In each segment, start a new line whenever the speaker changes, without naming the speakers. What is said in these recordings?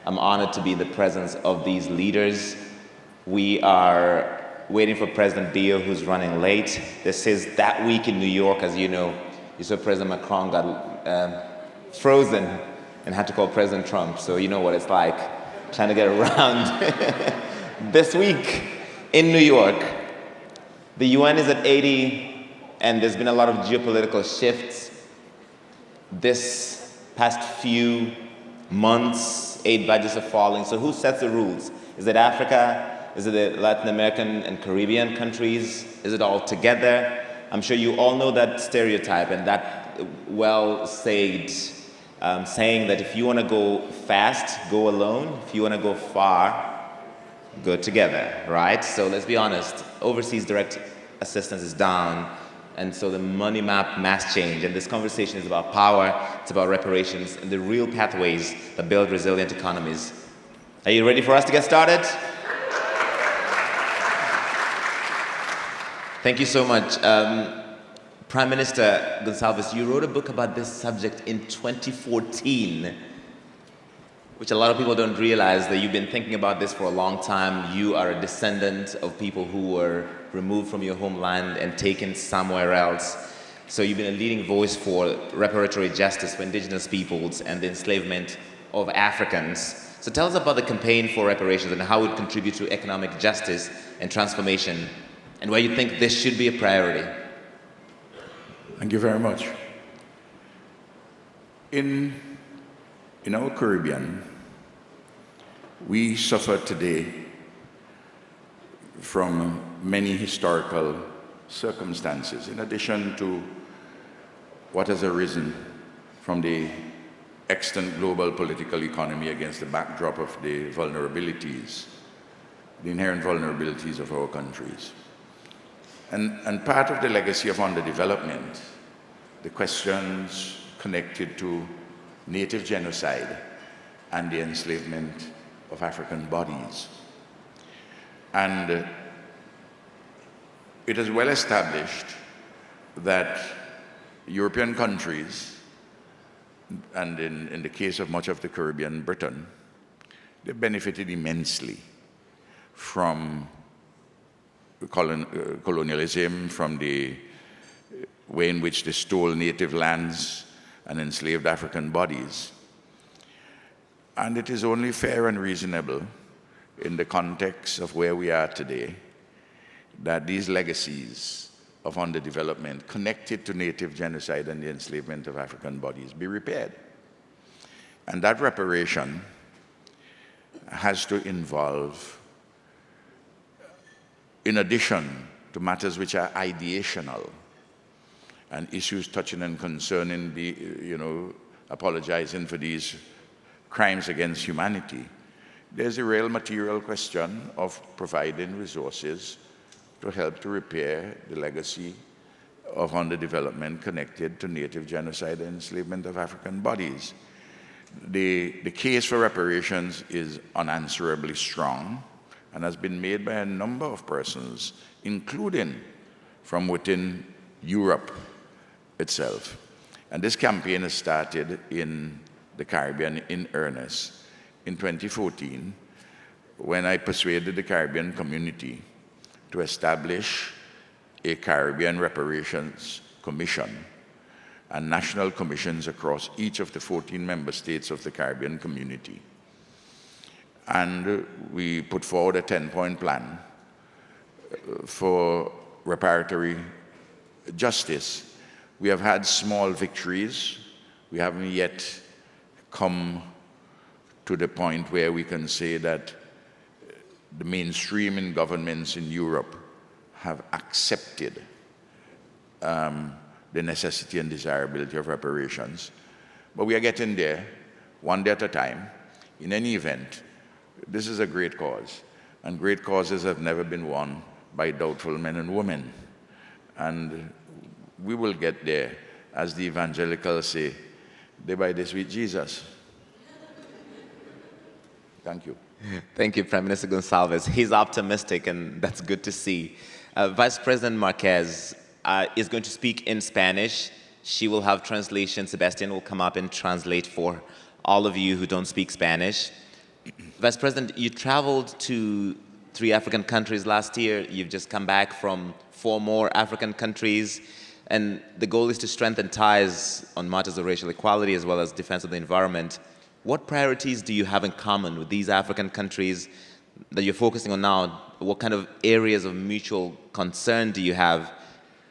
I'm honored to be in the presence of these leaders. We are waiting for President Bio, who's running late. This is that week in New York, as you know. You saw President Macron got frozen and had to call President Trump, so you know what it's like trying to get around. This week in New York, the UN is at 80, and there's been a lot of geopolitical shifts. This past few months, aid budgets are falling, so who sets the rules? Is it Africa? Is it the Latin American and Caribbean countries? Is it all together? I'm sure you all know that stereotype and that well-said saying that if you want to go fast, go alone. If you want to go far, go together, right? So let's be honest, overseas direct assistance is down, and so the money map mass change, and this conversation is about power, it's about reparations, and the real pathways that build resilient economies. Are you ready for us to get started? Thank you so much. Prime Minister Gonsalves, you wrote a book about this subject in 2014, which a lot of people don't realize that you've been thinking about this for a long time. You are a descendant of people who were removed from your homeland and taken somewhere else. So you've been a leading voice for reparatory justice for indigenous peoples and the enslavement of Africans. So tell us about the campaign for reparations and how it contributes to economic justice and transformation, and why you think this should be a priority.
Thank you very much. In our Caribbean, we suffer today from many historical circumstances, in addition to what has arisen from the extant global political economy against the backdrop of the vulnerabilities, the inherent vulnerabilities of our countries. And part of the legacy of underdevelopment, the questions connected to native genocide and the enslavement of African bodies. And it is well established that European countries, and in the case of much of the Caribbean, Britain, they benefited immensely from colonialism, from the way in which they stole native lands and enslaved African bodies. And it is only fair and reasonable in the context of where we are today that these legacies of underdevelopment connected to native genocide and the enslavement of African bodies be repaired. And that reparation has to involve, in addition to matters which are ideational and issues touching and concerning the, apologizing for these crimes against humanity, there's a real material question of providing resources to help to repair the legacy of underdevelopment connected to native genocide and enslavement of African bodies. The case for reparations is unanswerably strong and has been made by a number of persons, including from within Europe itself. And this campaign has started in the Caribbean in earnest in 2014, when I persuaded the Caribbean community to establish a Caribbean Reparations Commission and national commissions across each of the 14 member states of the Caribbean community. And we put forward a 10-point plan for reparatory justice. We have had small victories. We haven't yet come to the point where we can say that the mainstream in governments in Europe have accepted the necessity and desirability of reparations. But we are getting there, one day at a time. In any event, this is a great cause, and great causes have never been won by doubtful men and women. And we will get there, as the evangelicals say, day by day with Jesus. Thank you.
Thank you, Prime Minister Gonsalves. He's optimistic, and that's good to see. Vice President Márquez is going to speak in Spanish. She will have translation. Sebastian will come up and translate for all of you who don't speak Spanish. Vice President, you traveled to 3 African countries last year. You've just come back from 4 more African countries. And the goal is to strengthen ties on matters of racial equality as well as defense of the environment. What priorities do you have in common with these African countries that you're focusing on now? What kind of areas of mutual concern do you have?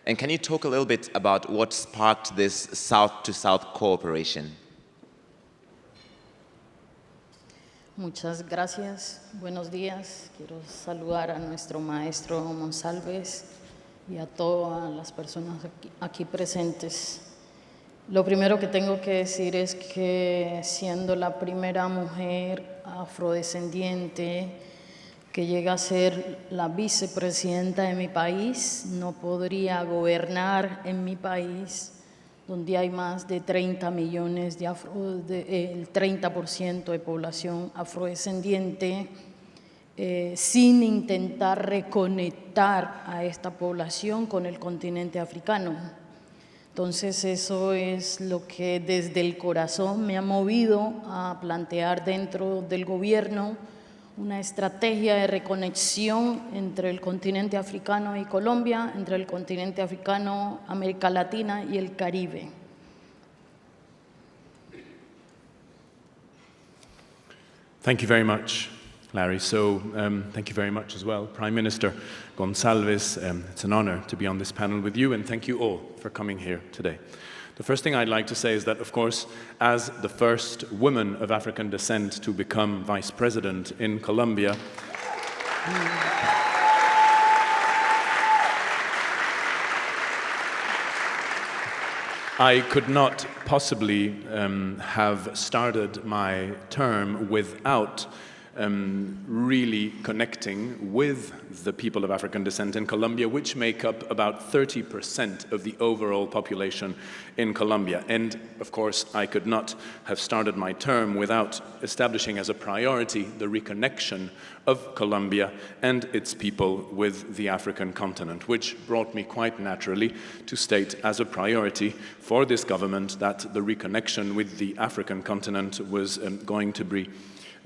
And can you talk a little bit about what sparked this South-to-South cooperation?
Muchas gracias. Buenos días. Quiero saludar a nuestro maestro Gonsalves y a todas las personas aquí presentes. Lo primero que tengo que decir es que siendo la primera mujer afrodescendiente que llega a ser la vicepresidenta de mi país, no podría gobernar en mi país donde hay más de 30 millones el 30% de población afrodescendiente, sin intentar reconectar a esta población con el continente africano. Entonces eso es lo que desde el corazón me ha movido a plantear dentro del gobierno una estrategia de reconexión entre el continente africano y Colombia, entre el continente africano, América Latina y el Caribe.
Thank you very much, Larry. So thank you very much as well, Prime Minister Gonsalves. It's an honor to be on this panel with you, and thank you all for coming here today. The first thing I'd like to say is that, of course, as the first woman of African descent to become Vice President in Colombia, I could not possibly have started my term without really connecting with the people of African descent in Colombia, which make up about 30% of the overall population in Colombia. And of course, I could not have started my term without establishing as a priority the reconnection of Colombia and its people with the African continent, which brought me quite naturally to state as a priority for this government that the reconnection with the African continent was going to be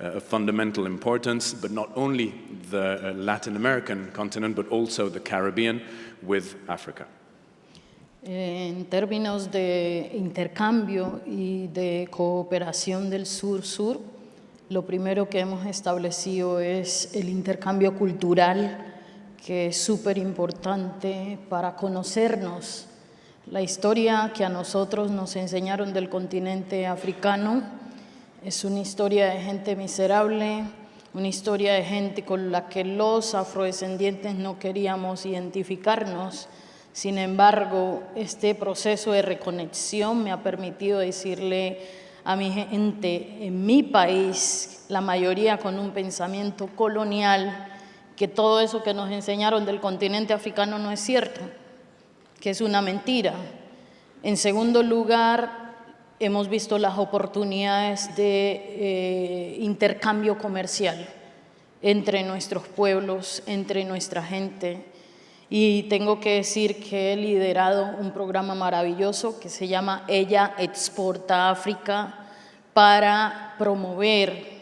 of fundamental importance, but not only the Latin American continent, but also the Caribbean with Africa.
En términos de intercambio y de cooperación del sur-sur, lo primero que hemos establecido es el intercambio cultural, que es súper importante para conocernos. La historia que a nosotros nos enseñaron del continente africano es una historia de gente miserable, una historia de gente con la que los afrodescendientes no queríamos identificarnos. Sin embargo, este proceso de reconexión me ha permitido decirle a mi gente en mi país, la mayoría con un pensamiento colonial, que todo eso que nos enseñaron del continente africano no es cierto, que es una mentira. En segundo lugar, hemos visto las oportunidades de intercambio comercial entre nuestros pueblos, entre nuestra gente. Y tengo que decir que he liderado un programa maravilloso que se llama Ella Exporta África para promover,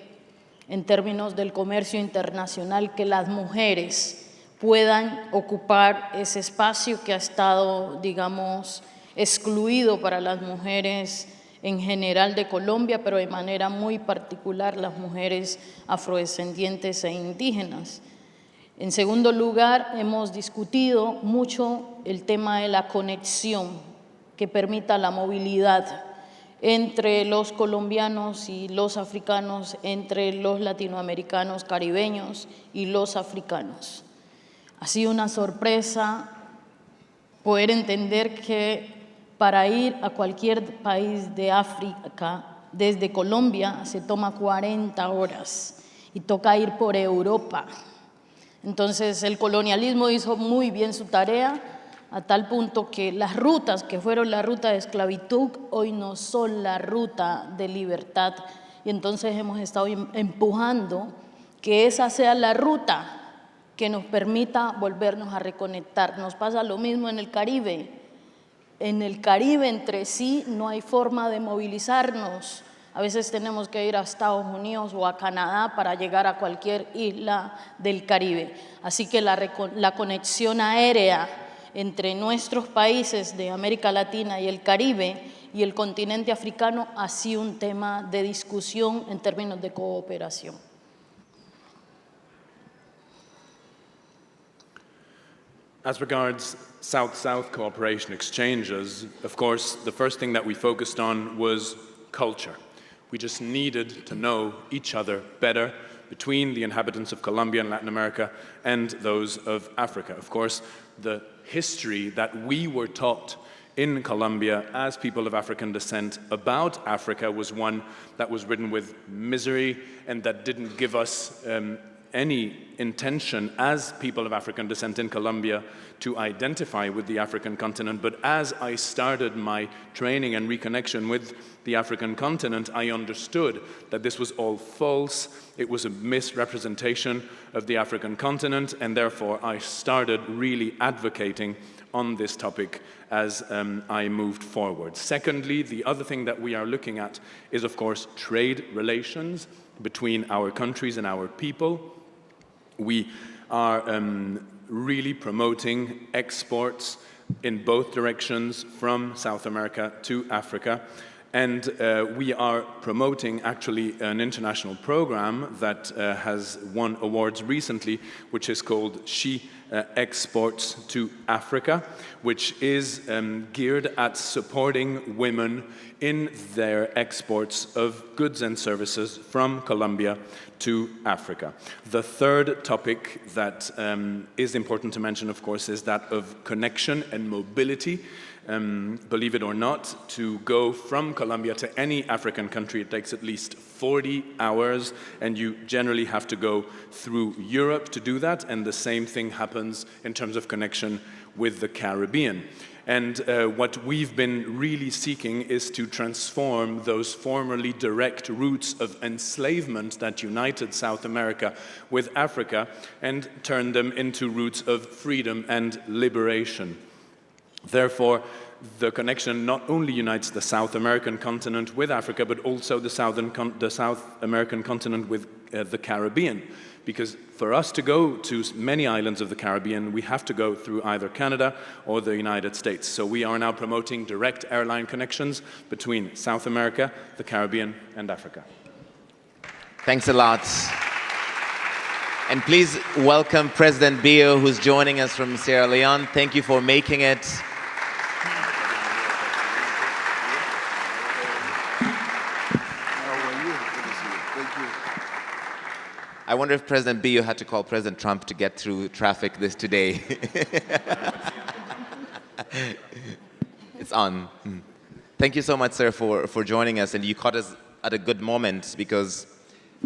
en términos del comercio internacional, que las mujeres puedan ocupar ese espacio que ha estado, digamos, excluido para las mujeres en general de Colombia, pero de manera muy particular las mujeres afrodescendientes e indígenas. En segundo lugar, hemos discutido mucho el tema de la conexión que permita la movilidad entre los colombianos y los africanos, entre los latinoamericanos, caribeños y los africanos. Ha sido una sorpresa poder entender que para ir a cualquier país de África, desde Colombia, se toma 40 horas y toca ir por Europa. Entonces, el colonialismo hizo muy bien su tarea, a tal punto que las rutas que fueron la ruta de esclavitud, hoy no son la ruta de libertad. Y entonces hemos estado empujando que esa sea la ruta que nos permita volvernos a reconectar. Nos pasa lo mismo en el Caribe. En el Caribe entre sí no hay forma de movilizarnos. A veces tenemos que ir a Estados Unidos o a Canadá para llegar a cualquier isla del Caribe. Así que la conexión aérea entre nuestros países de América Latina y el Caribe y el continente africano ha sido un tema de discusión en términos de cooperación.
As regards South-South cooperation exchanges, of course, the first thing that we focused on was culture. We just needed to know each other better between the inhabitants of Colombia and Latin America and those of Africa. Of course, the history that we were taught in Colombia as people of African descent about Africa was one that was ridden with misery and that didn't give us any intention as people of African descent in Colombia to identify with the African continent. But as I started my training and reconnection with the African continent, I understood that this was all false. It was a misrepresentation of the African continent, and therefore I started really advocating on this topic as I moved forward. Secondly, the other thing that we are looking at is, of course, trade relations between our countries and our people. We are really promoting exports in both directions from South America to Africa. And we are promoting actually an international program that has won awards recently, which is called She Exports to Africa, which is geared at supporting women in their exports of goods and services from Colombia to Africa. The third topic that is important to mention, of course, is that of connection and mobility. Believe it or not, to go from Colombia to any African country, it takes at least 40 hours, and you generally have to go through Europe to do that, and the same thing happens in terms of connection with the Caribbean. And what we've been really seeking is to transform those formerly direct routes of enslavement that united South America with Africa and turn them into routes of freedom and liberation. Therefore, the connection not only unites the South American continent with Africa, but also the South American continent with the Caribbean. Because for us to go to many islands of the Caribbean, we have to go through either Canada or the United States. So we are now promoting direct airline connections between South America, the Caribbean, and Africa.
Thanks a lot. And please welcome President Bio, who's joining us from Sierra Leone. Thank you for making it. I wonder if President Bio had to call President Trump to get through traffic today. It's on. Thank you so much, sir, for joining us. And you caught us at a good moment because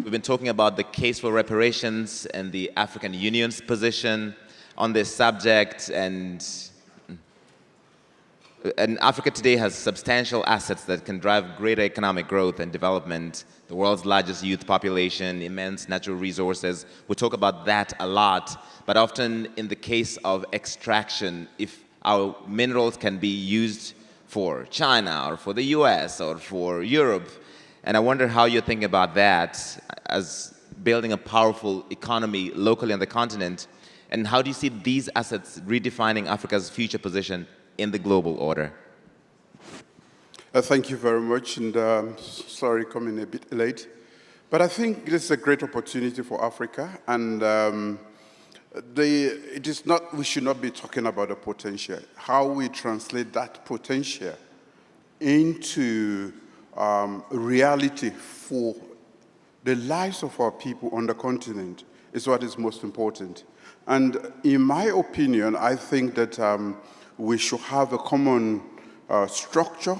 we've been talking about the case for reparations and the African Union's position on this subject. And Africa today has substantial assets that can drive greater economic growth and development, the world's largest youth population, immense natural resources. We talk about that a lot, but often in the case of extraction, if our minerals can be used for China or for the US or for Europe, and I wonder how you're thinking about that as building a powerful economy locally on the continent, and how do you see these assets redefining Africa's future position in the global order?
Thank you very much, and sorry coming a bit late. But I think this is a great opportunity for Africa, and it is not, we should not be talking about the potential. How we translate that potential into reality for the lives of our people on the continent is what is most important. And in my opinion, I think that we should have a common structure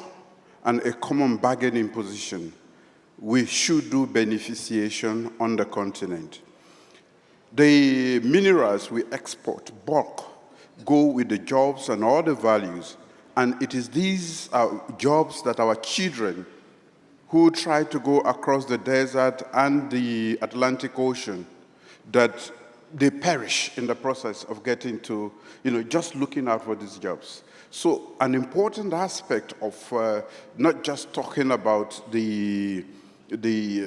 and a common bargaining position. We should do beneficiation on the continent. The minerals we export, bulk, go with the jobs and all the values. And it is these jobs that our children who try to go across the desert and the Atlantic Ocean, that they perish in the process of getting to, just looking out for these jobs. So an important aspect of not just talking about the the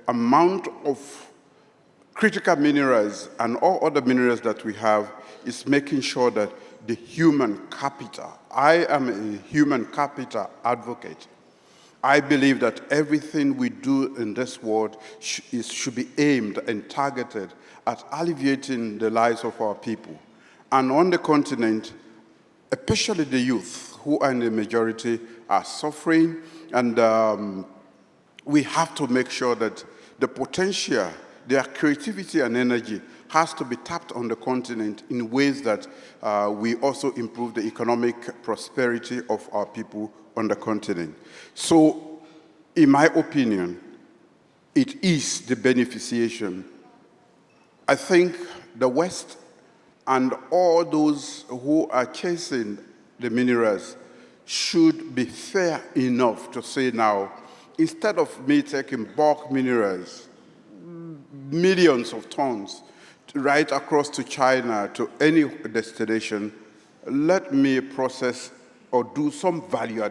amount of critical minerals and all other minerals that we have is making sure that the human capital, I am a human capital advocate. I believe that everything we do in this world should be aimed and targeted at alleviating the lives of our people. And on the continent, especially the youth, who are in the majority, are suffering, and we have to make sure that the potential, their creativity and energy has to be tapped on the continent in ways that we also improve the economic prosperity of our people on the continent. So, in my opinion, it is the beneficiation. I think the West and all those who are chasing the minerals should be fair enough to say now, instead of me taking bulk minerals, millions of tons, right across to China, to any destination, let me process or do some value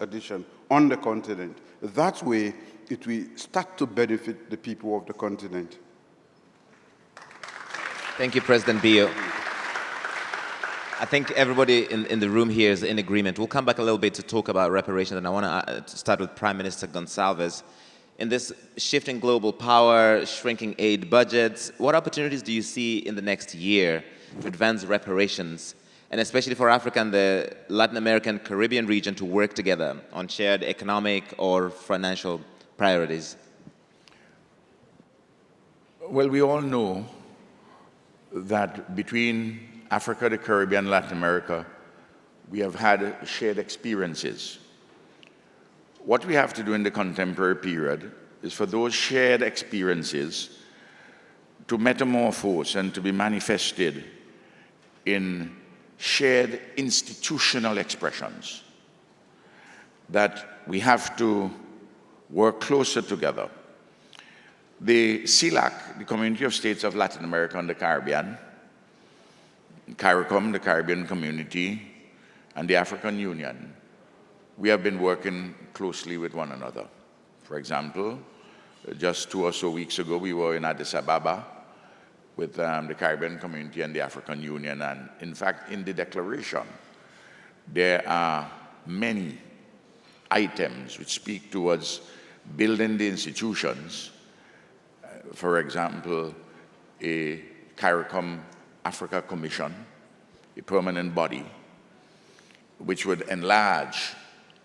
addition on the continent. That way, it will start to benefit the people of the continent.
Thank you, President Bio. I think everybody in the room here is in agreement. We'll come back a little bit to talk about reparations, and I want to start with Prime Minister Gonsalves. In this shifting global power, shrinking aid budgets, what opportunities do you see in the next year to advance reparations, and especially for Africa and the Latin American Caribbean region to work together on shared economic or financial priorities?
Well, we all know that between Africa, the Caribbean, Latin America, we have had shared experiences. What we have to do in the contemporary period is for those shared experiences to metamorphose and to be manifested in shared institutional expressions, that we have to work closer together. The CELAC, the Community of States of Latin America and the Caribbean, CARICOM, the Caribbean Community, and the African Union, we have been working closely with one another. For example, just 2 or so weeks ago, we were in Addis Ababa with the Caribbean Community and the African Union. And in fact, in the declaration, there are many items which speak towards building the institutions. For example, a CARICOM Africa Commission, a permanent body, which would enlarge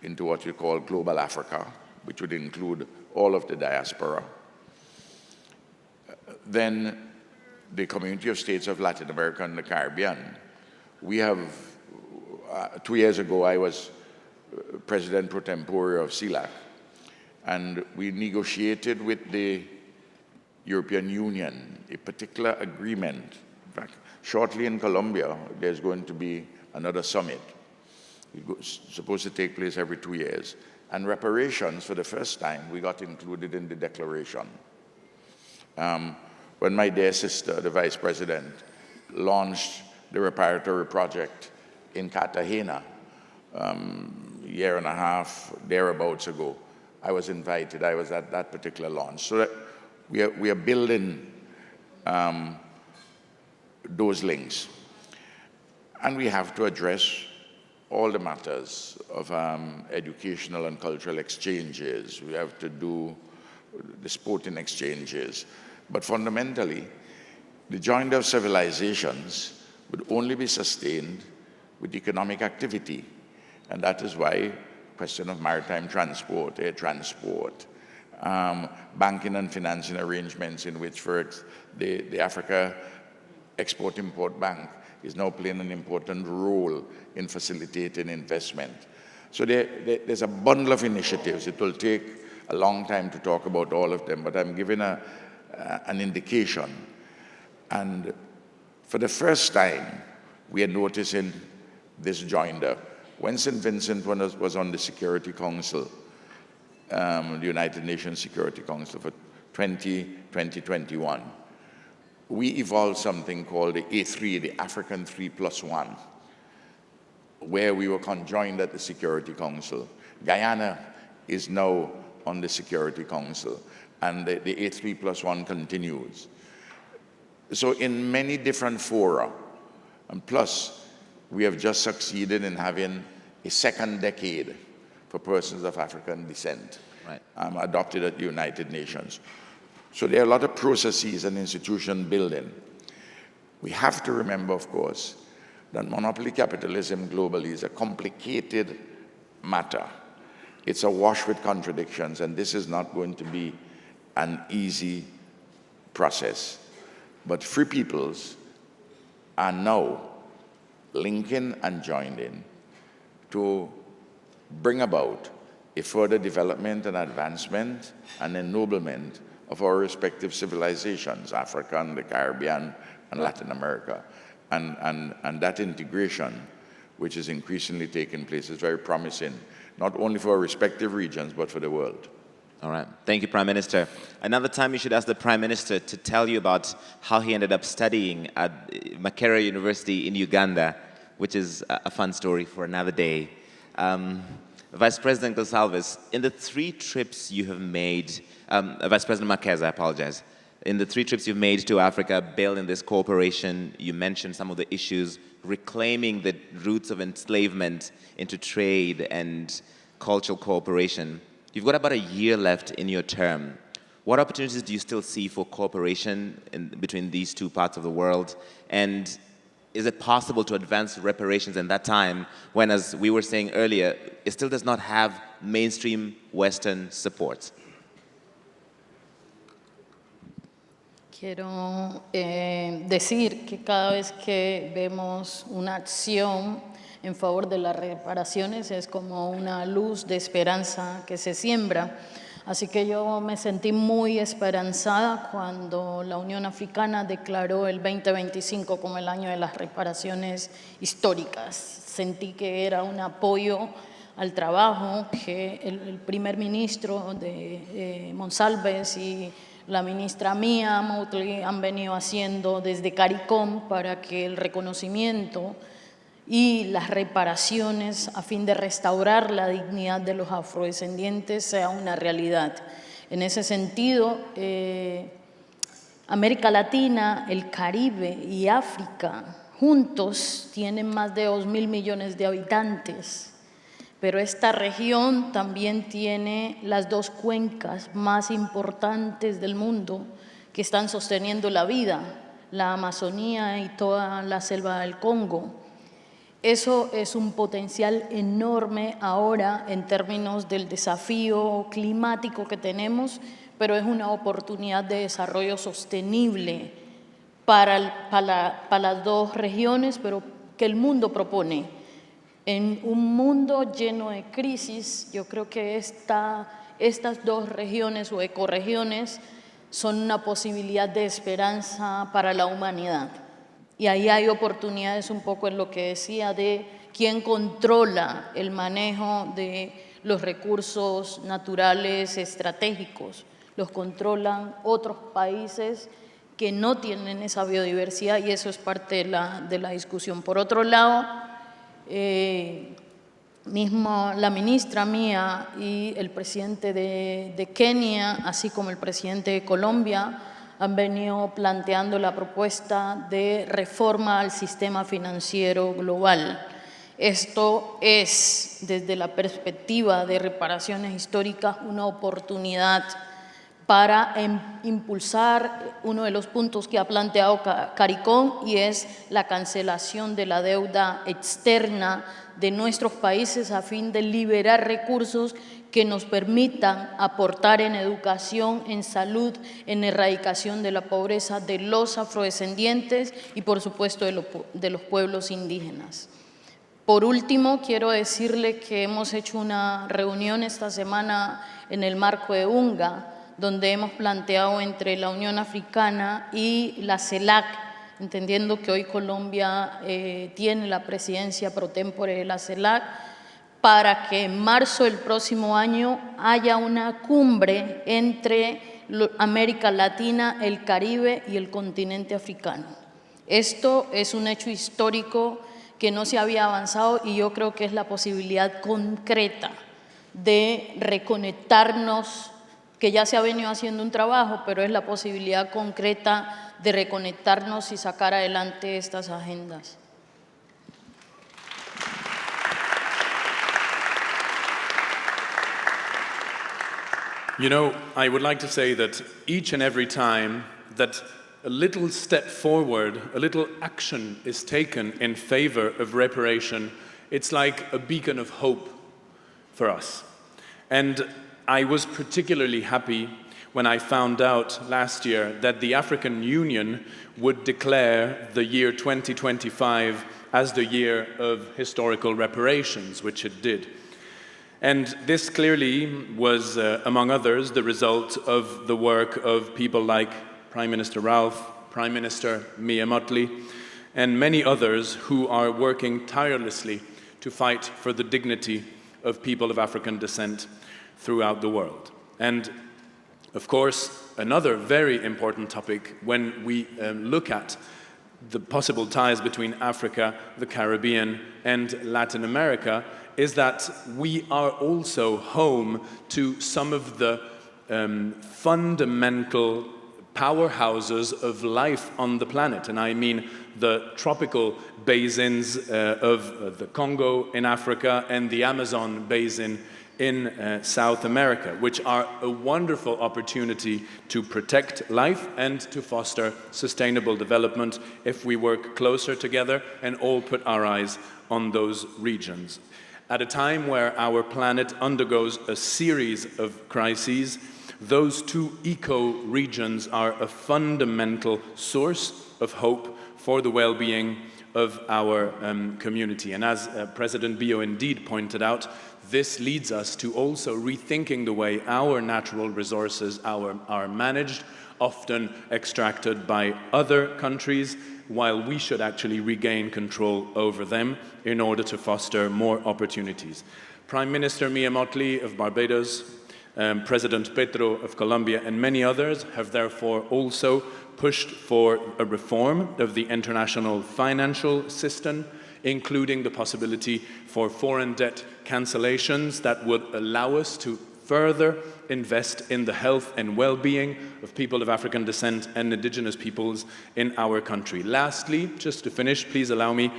into what we call Global Africa, which would include all of the diaspora. Then the Community of States of Latin America and the Caribbean. We have, 2 years ago, I was President pro tempore of CELAC, and we negotiated with the European Union a particular agreement. In fact, shortly in Colombia, there's going to be another summit. It's supposed to take place every 2 years. And reparations, for the first time, we got included in the declaration. When my dear sister, the Vice President, launched the reparatory project in Cartagena a year and a half, thereabouts ago, I was invited. I was at that particular launch. So that we are building those links. And we have to address all the matters of educational and cultural exchanges. We have to do the sporting exchanges. But fundamentally, the joinder of civilizations would only be sustained with economic activity. And that is why question of maritime transport, air transport, banking and financing arrangements in which, for the Africa Export-Import Bank is now playing an important role in facilitating investment. So there's a bundle of initiatives. It will take a long time to talk about all of them, but I'm giving an indication. And for the first time, we are noticing this joinder. When St. Vincent was on the Security Council, the United Nations Security Council for 2021, we evolved something called the A3, the African 3+1, where we were conjoined at the Security Council. Guyana is now on the Security Council, and the 8+1 continues. So in many different fora, and plus, we have just succeeded in having a second decade for persons of African descent,
right,
adopted at the United Nations. So there are a lot of processes and institution building. We have to remember, of course, that monopoly capitalism globally is a complicated matter. It's awash with contradictions, and this is not going to be an easy process. But free peoples are now linking and joining to bring about a further development and advancement and ennoblement of our respective civilizations, Africa and the Caribbean and Latin America. And that integration, which is increasingly taking place, is very promising, not only for our respective regions, but for the world.
All right. Thank you, Prime Minister. Another time you should ask the Prime Minister to tell you about how he ended up studying at Makerere University in Uganda, which is a fun story for another day. Vice President Gonsalves, in the 3 trips you have made, Vice President Márquez, I apologize, in the 3 trips you've made to Africa, building this cooperation, you mentioned some of the issues, reclaiming the roots of enslavement into trade and cultural cooperation. You've got about a year left in your term. What opportunities do you still see for cooperation between these 2 parts of the world? And is it possible to advance reparations in that time when, as we were saying earlier, it still does not have mainstream Western support?
Quiero decir que cada vez que vemos una acción en favor de las reparaciones es como una luz de esperanza que se siembra. Así que yo me sentí muy esperanzada cuando la Unión Africana declaró el 2025 como el año de las reparaciones históricas. Sentí que era un apoyo al trabajo que el primer ministro de Gonsalves y la ministra mía, Motley, han venido haciendo desde CARICOM para que el reconocimiento y las reparaciones a fin de restaurar la dignidad de los afrodescendientes sea una realidad. En ese sentido, América Latina, el Caribe y África juntos tienen más de 2.000 millones de habitantes, pero esta región también tiene las 2 cuencas más importantes del mundo que están sosteniendo la vida, la Amazonía y toda la selva del Congo. Eso es un potencial enorme ahora en términos del desafío climático que tenemos, pero es una oportunidad de desarrollo sostenible para las 2 regiones, pero que el mundo propone. En un mundo lleno de crisis, yo creo que estas 2 regiones o ecorregiones son una posibilidad de esperanza para la humanidad. Y ahí hay oportunidades un poco en lo que decía de quién controla el manejo de los recursos naturales estratégicos. Los controlan otros países que no tienen esa biodiversidad y eso es parte de la discusión. Por otro lado, mismo la ministra mía y el presidente de Kenia, así como el presidente de Colombia, han venido planteando la propuesta de reforma al sistema financiero global. Esto es, desde la perspectiva de reparaciones históricas, una oportunidad para impulsar uno de los puntos que ha planteado CARICOM y es la cancelación de la deuda externa de nuestros países a fin de liberar recursos que nos permitan aportar en educación, en salud, en erradicación de la pobreza de los afrodescendientes y, por supuesto, de los pueblos indígenas. Por último, quiero decirle que hemos hecho una reunión esta semana en el marco de UNGA, donde hemos planteado entre la Unión Africana y la CELAC, entendiendo que hoy Colombia tiene la presidencia pro tempore de la CELAC, para que en marzo del próximo año haya una cumbre entre América Latina, el Caribe y el continente africano. Esto es un hecho histórico que no se había avanzado y yo creo que es la posibilidad concreta de reconectarnos, que ya se ha venido haciendo un trabajo, pero es la posibilidad concreta de reconectarnos y sacar adelante estas agendas.
You know, I would like to say that each and every time that a little step forward, a little action is taken in favor of reparation, it's like a beacon of hope for us. And I was particularly happy when I found out last year that the African Union would declare the year 2025 as the year of historical reparations, which it did. And this clearly was, among others, the result of the work of people like Prime Minister Ralph, Prime Minister Mia Mottley, and many others who are working tirelessly to fight for the dignity of people of African descent throughout the world. And of course, another very important topic when we look at the possible ties between Africa, the Caribbean, and Latin America is that we are also home to some of the fundamental powerhouses of life on the planet. And I mean the tropical basins of the Congo in Africa and the Amazon basin in South America, which are a wonderful opportunity to protect life and to foster sustainable development if we work closer together and all put our eyes on those regions. At a time where our planet undergoes a series of crises, those two eco-regions are a fundamental source of hope for the well-being of our community. And as President Bio indeed pointed out, this leads us to also rethinking the way our natural resources are managed, often extracted by other countries, while we should actually regain control over them in order to foster more opportunities. Prime Minister Mia Mottley of Barbados, President Petro of Colombia, and many others have therefore also pushed for a reform of the international financial system, including the possibility for foreign debt cancellations that would allow us to further invest in the health and well-being of people of African descent and indigenous peoples in our country. Lastly, just to finish, please allow me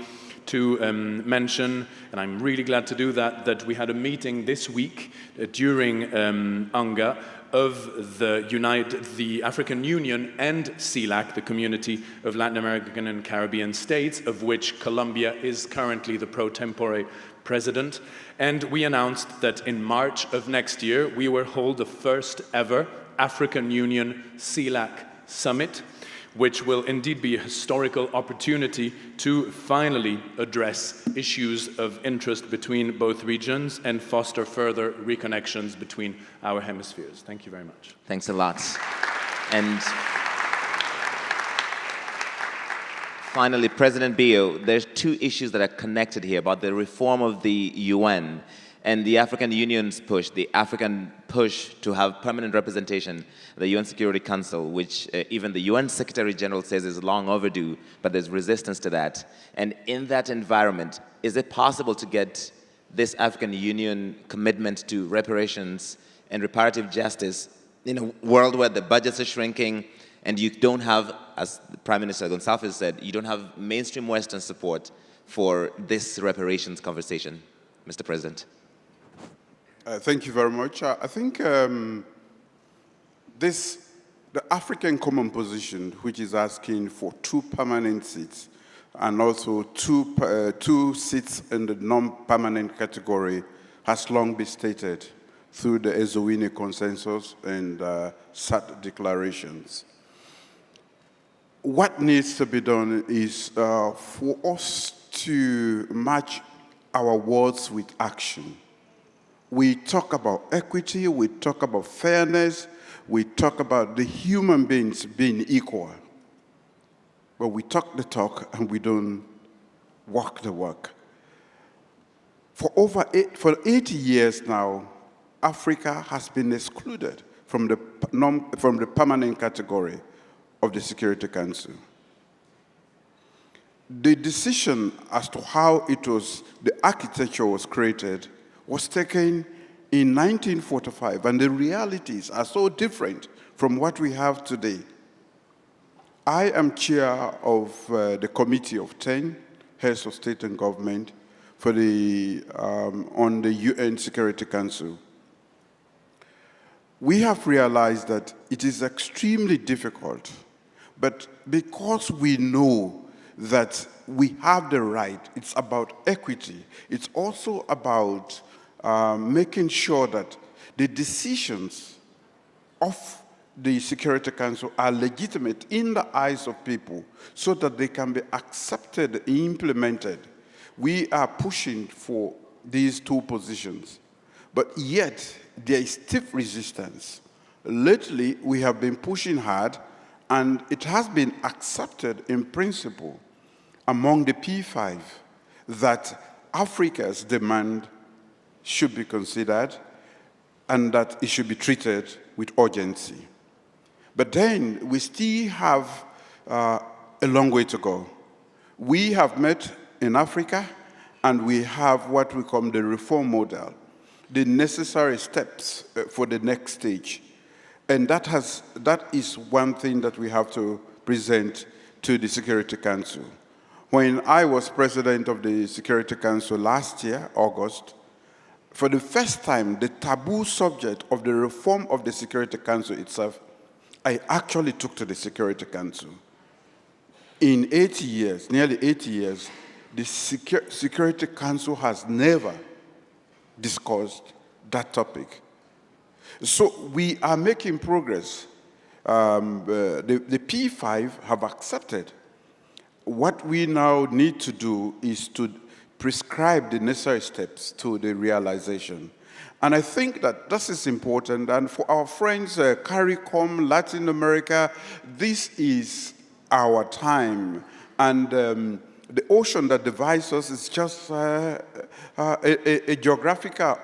to mention, and I'm really glad to do that, that we had a meeting this week during UNGA of the African Union and CELAC, the Community of Latin American and Caribbean States, of which Colombia is currently the pro tempore president. And we announced that in March of next year, we will hold the first ever African Union CELAC Summit, which will indeed be a historical opportunity to finally address issues of interest between both regions and foster further reconnections between our hemispheres. Thank you very much.
Thanks a lot. And finally, President Bio, there's two issues that are connected here about the reform of the UN and the African Union's push, the African push to have permanent representation at the UN Security Council, which even the UN Secretary General says is long overdue, but there's resistance to that. And in that environment, is it possible to get this African Union commitment to reparations and reparative justice in a world where the budgets are shrinking and you don't have, as Prime Minister Gonsalves said, you don't have mainstream Western support for this reparations conversation, Mr. President?
Thank you very much. I think the African Common Position, which is asking for 2 permanent seats and also two seats in the non-permanent category, has long been stated through the Reunite consensus and SAT declarations. What needs to be done is for us to match our words with action. We talk about equity, we talk about fairness, we talk about the human beings being equal. But we talk the talk and we don't walk the walk. For 80 years now, Africa has been excluded from the permanent category of the Security Council. The decision as to how the architecture was created was taken in 1945, and the realities are so different from what we have today. I am chair of the Committee of 10 Heads of State and Government for on the UN Security Council. We have realized that it is extremely difficult, but because we know that we have the right, it's about equity, it's also about making sure that the decisions of the Security Council are legitimate in the eyes of people so that they can be accepted and implemented. We are pushing for these two positions, but yet there is stiff resistance. Lately, we have been pushing hard, and it has been accepted in principle among the P5 that Africa's demand should be considered and that it should be treated with urgency. But then we still have a long way to go. We have met in Africa, and we have what we call the reform model, the necessary steps for the next stage. And that is one thing that we have to present to the Security Council. When I was president of the Security Council last year, August, for the first time, the taboo subject of the reform of the Security Council itself, I actually took to the Security Council. In 80 years, nearly 80 years, the Security Council has never discussed that topic. So we are making progress. The P5 have accepted. What we now need to do is to prescribe the necessary steps to the realization. And I think that this is important. And for our friends, CARICOM, Latin America, this is our time. And the ocean that divides us is just a geographical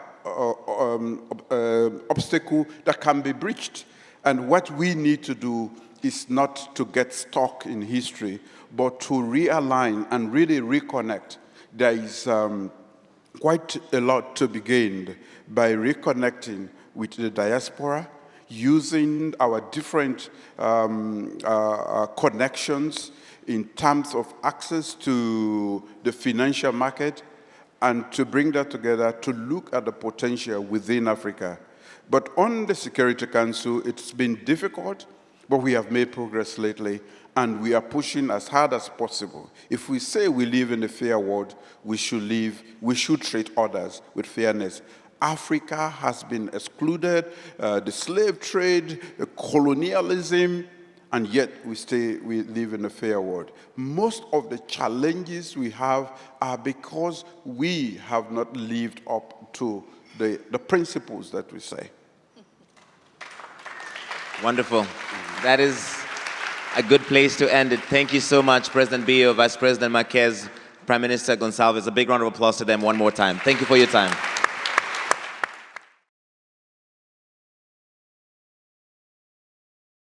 obstacle that can be breached. And what we need to do is not to get stuck in history, but to realign and really reconnect. There is quite a lot to be gained by reconnecting with the diaspora, using our different connections in terms of access to the financial market, and to bring that together to look at the potential within Africa. But on the Security Council, it's been difficult, but we have made progress lately, and we are pushing as hard as possible. If we say we live in a fair world, we should treat others with fairness. Africa has been excluded, the slave trade, the colonialism, and yet we live in a fair world. Most of the challenges we have are because we have not lived up to the principles that we say.
Wonderful. That is a good place to end it. Thank you so much, President Bio, Vice President Márquez, Prime Minister Gonsalves. A big round of applause to them one more time. Thank you for your time.